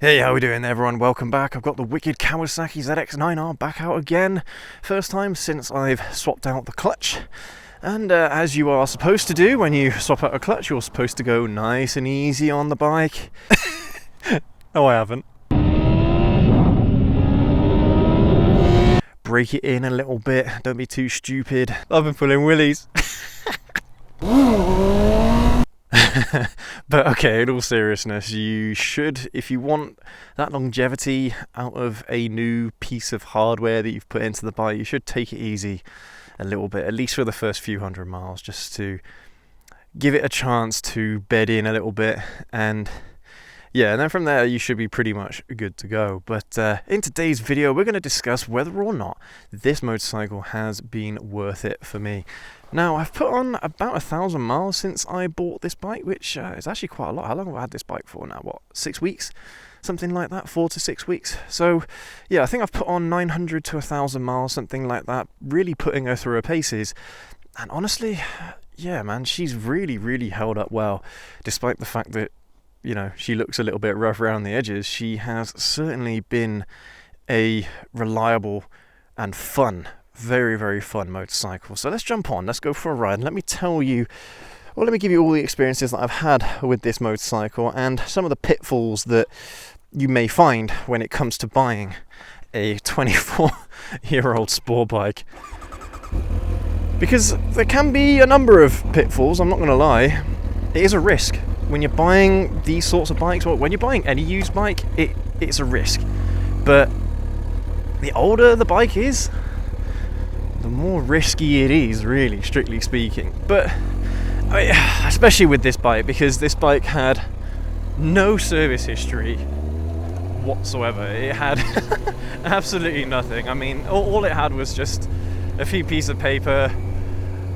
Hey, how we doing everyone? Welcome back. I've got the wicked Kawasaki ZX-9R back out again. First time since I've swapped out the clutch. And as you are supposed to do when you swap out a clutch, you're supposed to go nice and easy on the bike. No, I haven't. Break it in a little bit, don't be too stupid. I've been pulling willies. But okay, in all seriousness, you should, if you want that longevity out of a new piece of hardware that you've put into the bike, you should take it easy a little bit, at least for the first few hundred miles, just to give it a chance to bed in a little bit. And yeah, and then from there you should be pretty much good to go. But in today's video, we're going to discuss whether or not this motorcycle has been worth it for me. Now, I've put on about 1,000 miles since I bought this bike, which is actually quite a lot. How long have I had this bike for now? What, 6 weeks? Something like that, 4 to 6 weeks. So, yeah, I think I've put on 900 to 1,000 miles, something like that, really putting her through her paces. And honestly, yeah, man, she's really held up well, despite the fact that, you know, she looks a little bit rough around the edges. She has certainly been a reliable and fun, very fun motorcycle. So let's jump on, let's go for a ride, and let me tell you, well, let me give you all the experiences that I've had with this motorcycle and some of the pitfalls that you may find when it comes to buying a 24-year-old sport bike. Because there can be a number of pitfalls, I'm not going to lie. It is a risk. When you're buying these sorts of bikes, or when you're buying any used bike, it's a risk. But the older the bike is, the more risky it is, really, strictly speaking. But I mean, especially with this bike, because this bike had no service history whatsoever. It had absolutely nothing. I mean, all it had was just a few pieces of paper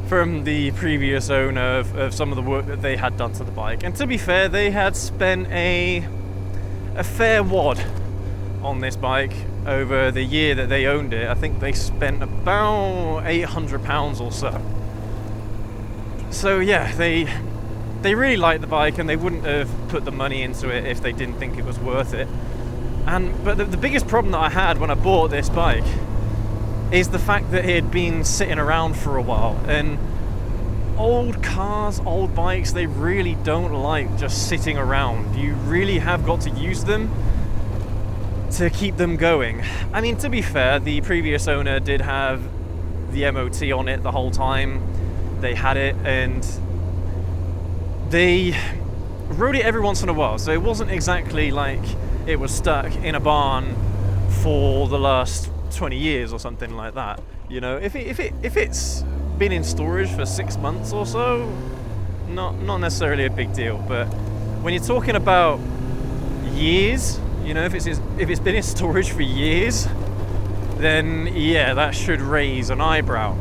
from the previous owner of some of the work that they had done to the bike. And to be fair, they had spent a fair wad on this bike over the year that they owned it. I think they spent about £800 or so. So yeah, they really liked the bike, and they wouldn't have put the money into it if they didn't think it was worth it. But the biggest problem that I had when I bought this bike is the fact that it had been sitting around for a while. And old cars, old bikes, they really don't like just sitting around. You really have got to use them to keep them going. I mean, to be fair, the previous owner did have the MOT on it the whole time. They had it, and they rode it every once in a while, so it wasn't exactly like it was stuck in a barn for the last 20 years or something like that. You know, if it's been in storage for 6 months or so, not necessarily a big deal. But when you're talking about years, you know, if it's been in storage for years, then yeah, that should raise an eyebrow.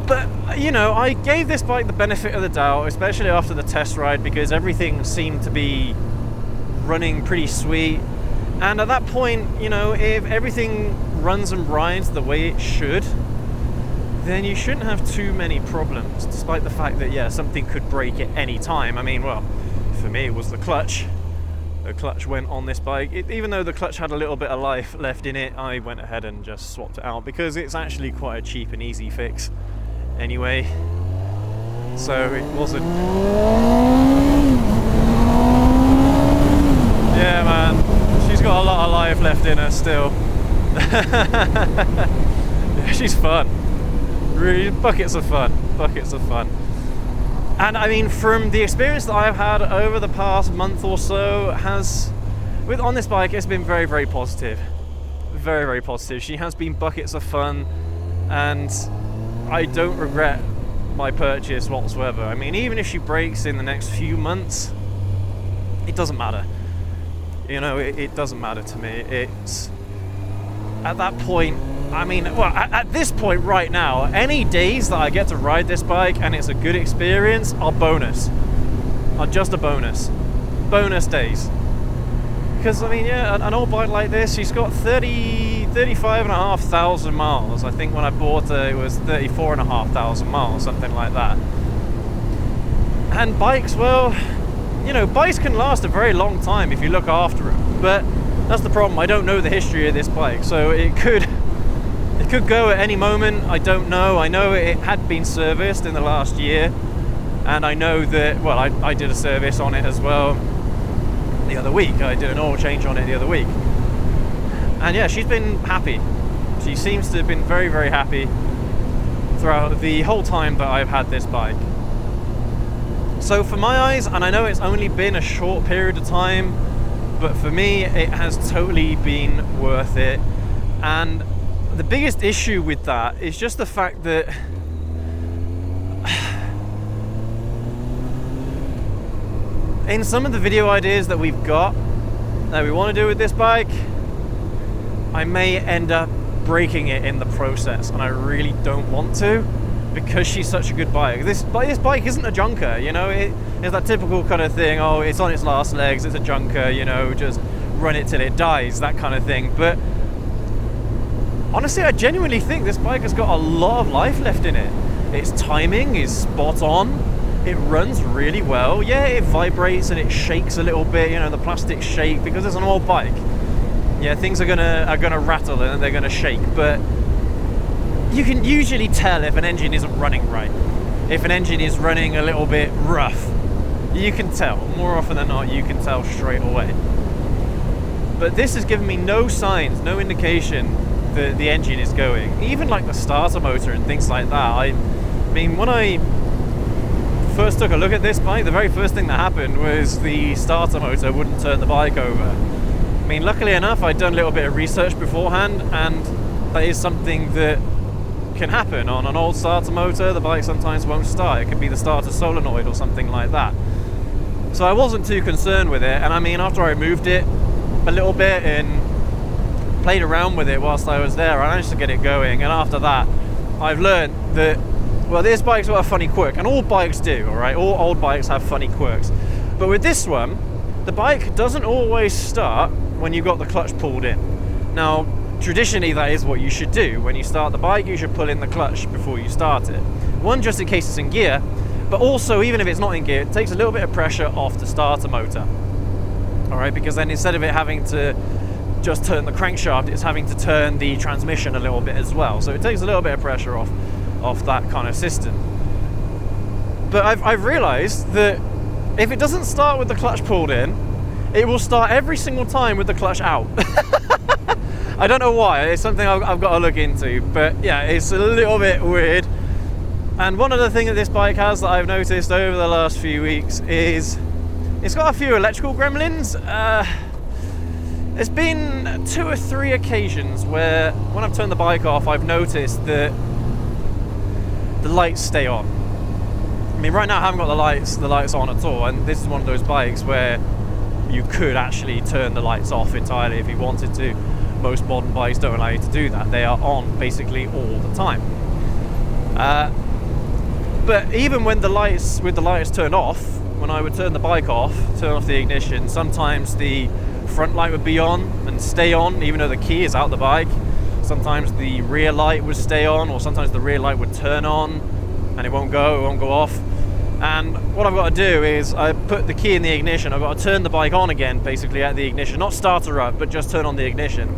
But you know, I gave this bike the benefit of the doubt, especially after the test ride, because everything seemed to be running pretty sweet. And at that point, you know, if everything runs and rides the way it should, then you shouldn't have too many problems, despite the fact that, yeah, something could break at any time. I mean, well, for me it was the clutch. The clutch went on this bike. Even though the clutch had a little bit of life left in it, I went ahead and just swapped it out, because it's actually quite a cheap and easy fix anyway. So it wasn't... Yeah, man. She's got a lot of life left in her still. Yeah, she's fun. Really, buckets of fun. And I mean, from the experience that I've had over the past month or so, on this bike, it's been very positive. Very positive. She has been buckets of fun, and I don't regret my purchase whatsoever. I mean, even if she breaks in the next few months, it doesn't matter. You know, it doesn't matter to me. It's at that point, I mean, well, at this point right now, any days that I get to ride this bike and it's a good experience are bonus. Are just a bonus. Bonus days. Because, I mean, yeah, an old bike like this, she's got 35,500 miles. I think when I bought her, it was 34,500 miles, something like that. And bikes, well, you know, bikes can last a very long time if you look after them, but that's the problem. I don't know the history of this bike, so it could go at any moment. I don't know. I know it had been serviced in the last year, and I know that, well, I did a service on it as well the other week. I did an oil change on it the other week, and yeah, she's been happy. She seems to have been very, very happy throughout the whole time that I've had this bike. So for my eyes, and I know it's only been a short period of time, but for me it has totally been worth it. And the biggest issue with that is just the fact that in some of the video ideas that we've got that we want to do with this bike, I may end up breaking it in the process, and I really don't want to, because she's such a good bike. This bike isn't a junker, you know. It's that typical kind of thing, oh, it's on its last legs, it's a junker, you know, just run it till it dies, that kind of thing. But honestly, I genuinely think this bike has got a lot of life left in it. Its timing is spot on. It runs really well. Yeah, it vibrates and it shakes a little bit, you know, the plastics shake because it's an old bike. Yeah, things are gonna rattle and they're gonna shake, but you can usually tell if an engine isn't running right. If an engine is running a little bit rough, you can tell. More often than not, you can tell straight away. But this has given me no signs, no indication that the engine is going. Even like the starter motor and things like that. I mean, when I first took a look at this bike, the very first thing that happened was the starter motor wouldn't turn the bike over. I mean, luckily enough, I'd done a little bit of research beforehand, and that is something that can happen on an old starter motor. The bike sometimes won't start. It could be the starter solenoid or something like that. So I wasn't too concerned with it, and I mean, after I moved it a little bit and played around with it whilst I was there, I managed to get it going. And after that, I've learned that, well, this bike's got a funny quirk, and all bikes do, all right? All old bikes have funny quirks. But with this one, the bike doesn't always start when you've got the clutch pulled in. Now, traditionally, that is what you should do. When you start the bike, you should pull in the clutch before you start it. One, just in case it's in gear, but also, even if it's not in gear, it takes a little bit of pressure off the starter motor. All right, because then instead of it having to just turn the crankshaft, it's having to turn the transmission a little bit as well. So it takes a little bit of pressure off that kind of system. But I've realized that if it doesn't start with the clutch pulled in, it will start every single time with the clutch out. I don't know why, it's something I've got to look into, but yeah, it's a little bit weird. And one other thing that this bike has that I've noticed over the last few weeks is it's got a few electrical gremlins. There's been 2 or 3 occasions where when I've turned the bike off, I've noticed that the lights stay on. I mean, right now I haven't got the lights on at all, and this is one of those bikes where you could actually turn the lights off entirely if you wanted to. Most modern bikes don't allow you to do that. They are on basically all the time. But even when with the lights turned off, when I would turn the bike off, turn off the ignition, sometimes the front light would be on and stay on even though the key is out the bike. Sometimes the rear light would stay on, or sometimes the rear light would turn on and it won't go off. And what I've got to do is I put the key in the ignition. I've got to turn the bike on again, basically at the ignition, not start her up, but just turn on the ignition.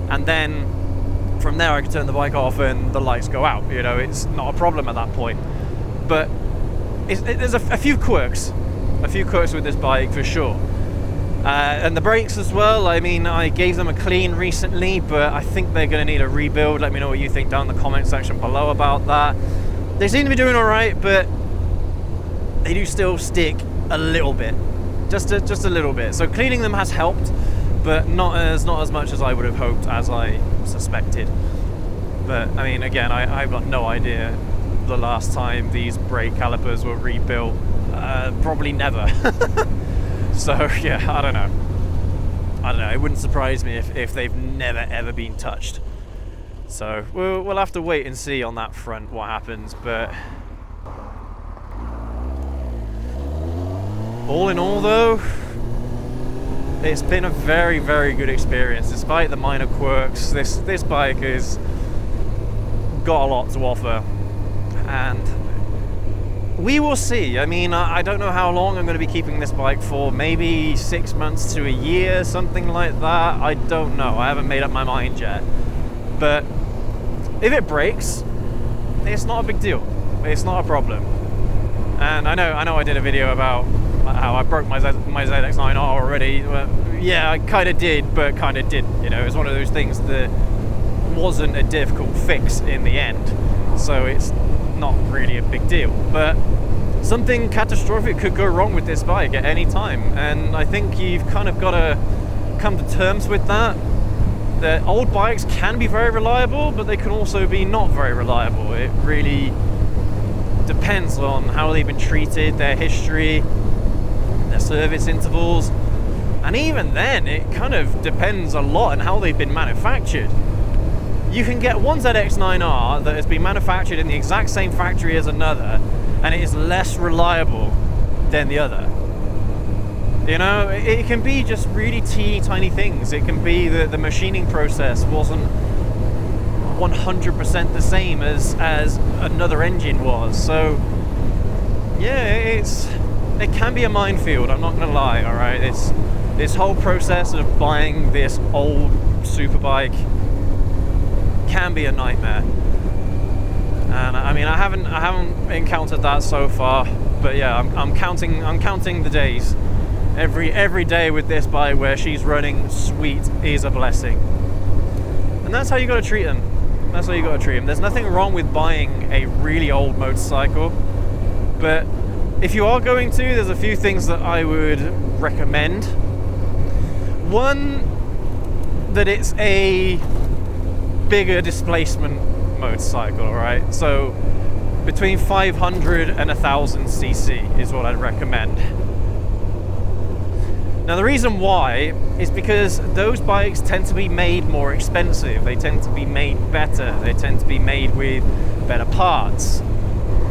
And then from there I can turn the bike off and the lights go out. You know, it's not a problem at that point. But there's a few quirks with this bike for sure. And the brakes as well. I mean, I gave them a clean recently, but I think they're going to need a rebuild. Let me know what you think down in the comment section below about that. They seem to be doing all right, but they do still stick a little bit, just a little bit. So cleaning them has helped, but not as much as I would have hoped, as I suspected. But I mean, again, I've got no idea the last time these brake calipers were rebuilt. Probably never. So yeah, I don't know. It wouldn't surprise me if they've never ever been touched. So we'll have to wait and see on that front what happens. But all in all, though, it's been a very, very good experience. Despite the minor quirks, this bike has got a lot to offer, and we will see. I mean, I don't know how long I'm going to be keeping this bike for. Maybe 6 months to a year, something like that. I don't know. I haven't made up my mind yet. But if it breaks, it's not a big deal. It's not a problem. And I know I did a video about how I broke my ZX-9R already. Well, yeah, I kind of did, but kind of didn't. You know, it was one of those things that wasn't a difficult fix in the end. So it's not really a big deal, but something catastrophic could go wrong with this bike at any time, and I think you've kind of got to come to terms with that old bikes can be very reliable, but they can also be not very reliable. It really depends on how they've been treated, their history, their service intervals, and even then it kind of depends a lot on how they've been manufactured. You can get one ZX-9R that has been manufactured in the exact same factory as another, and it is less reliable than the other. You know, it can be just really teeny tiny things. It can be that the machining process wasn't 100% the same as another engine was. So, yeah, it can be a minefield, I'm not going to lie, alright? It's this whole process of buying this old superbike can be a nightmare, and I mean I haven't encountered that so far, but yeah, I'm counting the days. Every day with this bike where she's running sweet is a blessing, and that's how you got to treat them. That's how you got to treat them. There's nothing wrong with buying a really old motorcycle, but if you are going to, there's a few things that I would recommend. One, that it's a bigger displacement motorcycle, alright? So between 500 and 1000 cc is what I'd recommend. Now the reason why is because those bikes tend to be made more expensive, they tend to be made better, they tend to be made with better parts,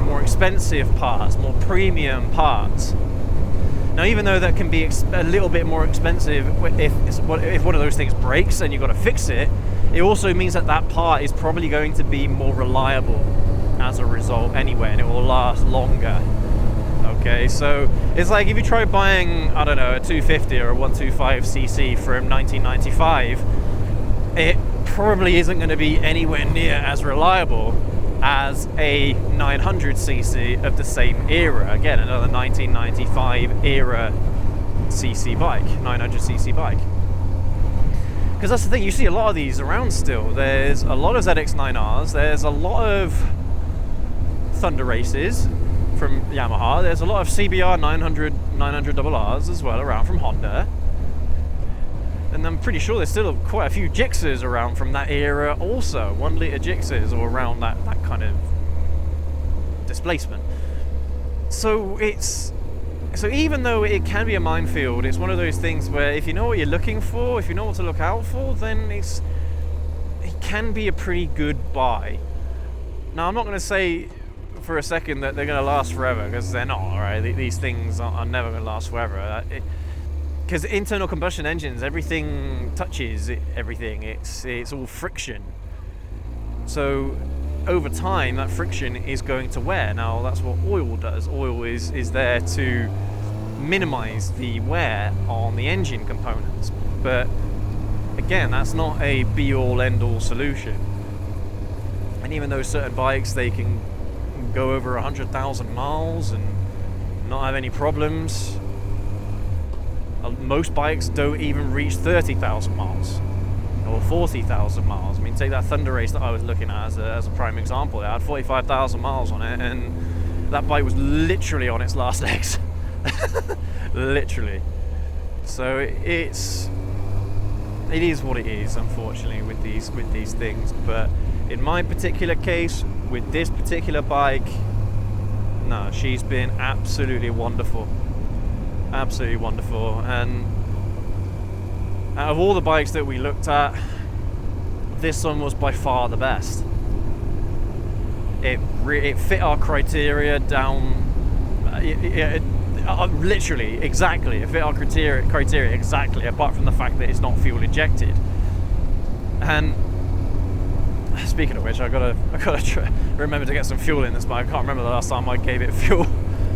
more expensive parts, more premium parts. Now even though that can be a little bit more expensive, if one of those things breaks and you've got to fix it, it also means that that part is probably going to be more reliable as a result anyway, and it will last longer. Okay, so it's like if you try buying, I don't know, a 250 or a 125cc from 1995, it probably isn't going to be anywhere near as reliable as a 900cc of the same era. Again, another 1995 era cc bike, 900cc bike. Because that's the thing, you see a lot of these around still. There's a lot of ZX-9Rs, there's a lot of Thunder Races from Yamaha, there's a lot of CBR 900RRs as well around from Honda. And I'm pretty sure there's still quite a few Gixxers around from that era also, 1 litre Gixxers or around that kind of displacement. So even though it can be a minefield, it's one of those things where if you know what you're looking for, if you know what to look out for, then it can be a pretty good buy. Now, I'm not going to say for a second that they're going to last forever, because they're not, alright? These things are never going to last forever. Because internal combustion engines, everything touches everything. It's all friction. So over time, that friction is going to wear. Now, that's what oil does. Oil is there to minimize the wear on the engine components. But again, that's not a be-all, end-all solution. And even though certain bikes, they can go over 100,000 miles and not have any problems, most bikes don't even reach 30,000 miles or 40,000 miles. I mean, take that Thunder Race that I was looking at as a prime example. It had 45,000 miles on it, and that bike was literally on its last legs. Literally. So it is what it is, unfortunately, with these things. But in my particular case, with this particular bike, no, she's been absolutely wonderful. Absolutely wonderful. And out of all the bikes that we looked at, this one was by far the best. It fit our criteria down. Literally, exactly. It fit our criteria exactly, apart from the fact that it's not fuel injected. And speaking of which, I gotta remember to get some fuel in this bike. I can't remember the last time I gave it fuel.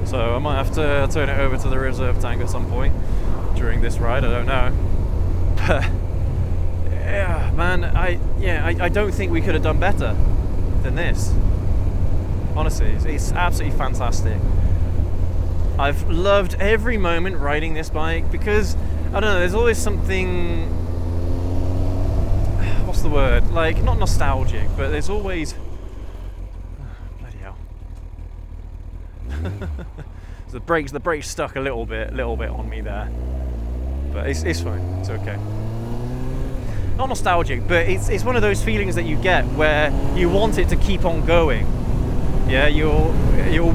So I might have to turn it over to the reserve tank at some point during this ride, I don't know. But yeah, man, I don't think we could have done better than this. Honestly, it's absolutely fantastic. I've loved every moment riding this bike because, I don't know, there's always something, what's the word, like, not nostalgic, but there's always, bloody hell. The brakes stuck a little bit on me there, but it's fine, it's okay. Not nostalgic, but it's one of those feelings that you get where you want it to keep on going. Yeah, you're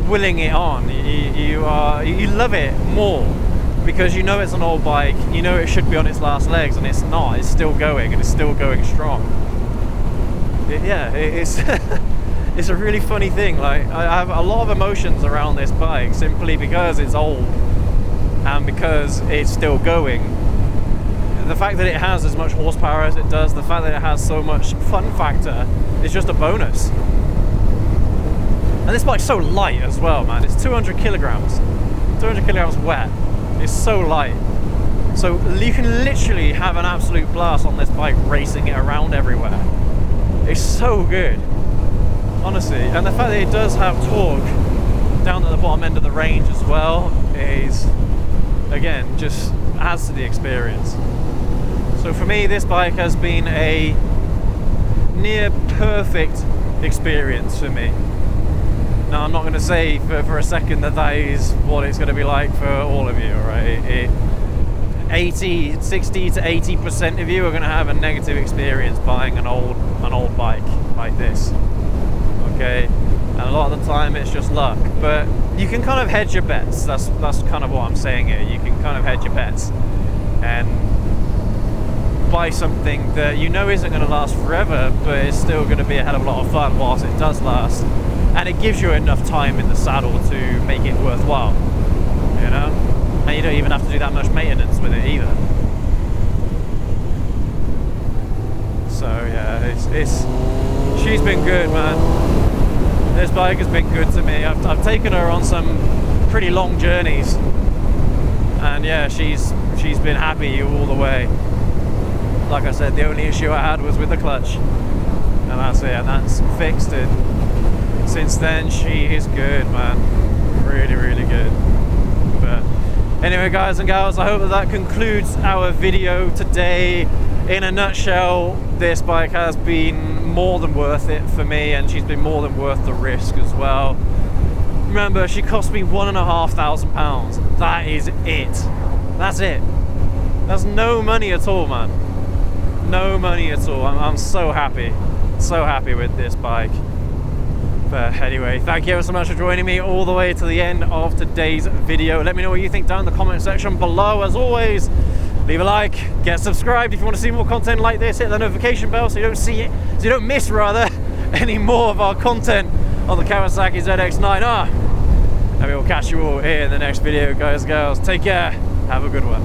willing it on. You love it more because you know it's an old bike. You know it should be on its last legs, and it's not. It's still going, and it's still going strong. It's it's a really funny thing. Like, I have a lot of emotions around this bike simply because it's old and because it's still going. The fact that it has as much horsepower as it does, the fact that it has so much fun factor, is just a bonus. And this bike's so light as well, man. It's 200 kilograms. 200 kilograms wet. It's so light. So you can literally have an absolute blast on this bike racing it around everywhere. It's so good. Honestly. And the fact that it does have torque down at the bottom end of the range as well is, again, just adds to the experience. So for me, this bike has been a near perfect experience for me. Now, I'm not going to say for a second that is what it's going to be like for all of you, right? 60 to 80% of you are going to have a negative experience buying an old bike like this, okay? And a lot of the time it's just luck, but you can kind of hedge your bets. That's kind of what I'm saying here. You can kind of hedge your bets and buy something that you know isn't going to last forever, but it's still going to be a hell of a lot of fun whilst it does last. And it gives you enough time in the saddle to make it worthwhile, you know? And you don't even have to do that much maintenance with it either. So yeah, she's been good, man. This bike has been good to me. I've taken her on some pretty long journeys, and yeah, she's been happy all the way. Like I said, the only issue I had was with the clutch, and that's it, and that's fixed it. Since then, she is good, man. Really, really good. But anyway, guys and gals, I hope that concludes our video today. In a nutshell, this bike has been more than worth it for me, and she's been more than worth the risk as well. Remember, she cost me £1,500. That is it. That's it. That's no money at all, man. No money at all. I'm so happy with this bike. But anyway, thank you ever so much for joining me all the way to the end of today's video. Let me know what you think down in the comment section below. As always, leave a like, get subscribed if you want to see more content like this. Hit the notification bell so you don't miss any more of our content on the Kawasaki ZX-9R. And we will catch you all here in the next video, guys and girls. Take care. Have a good one.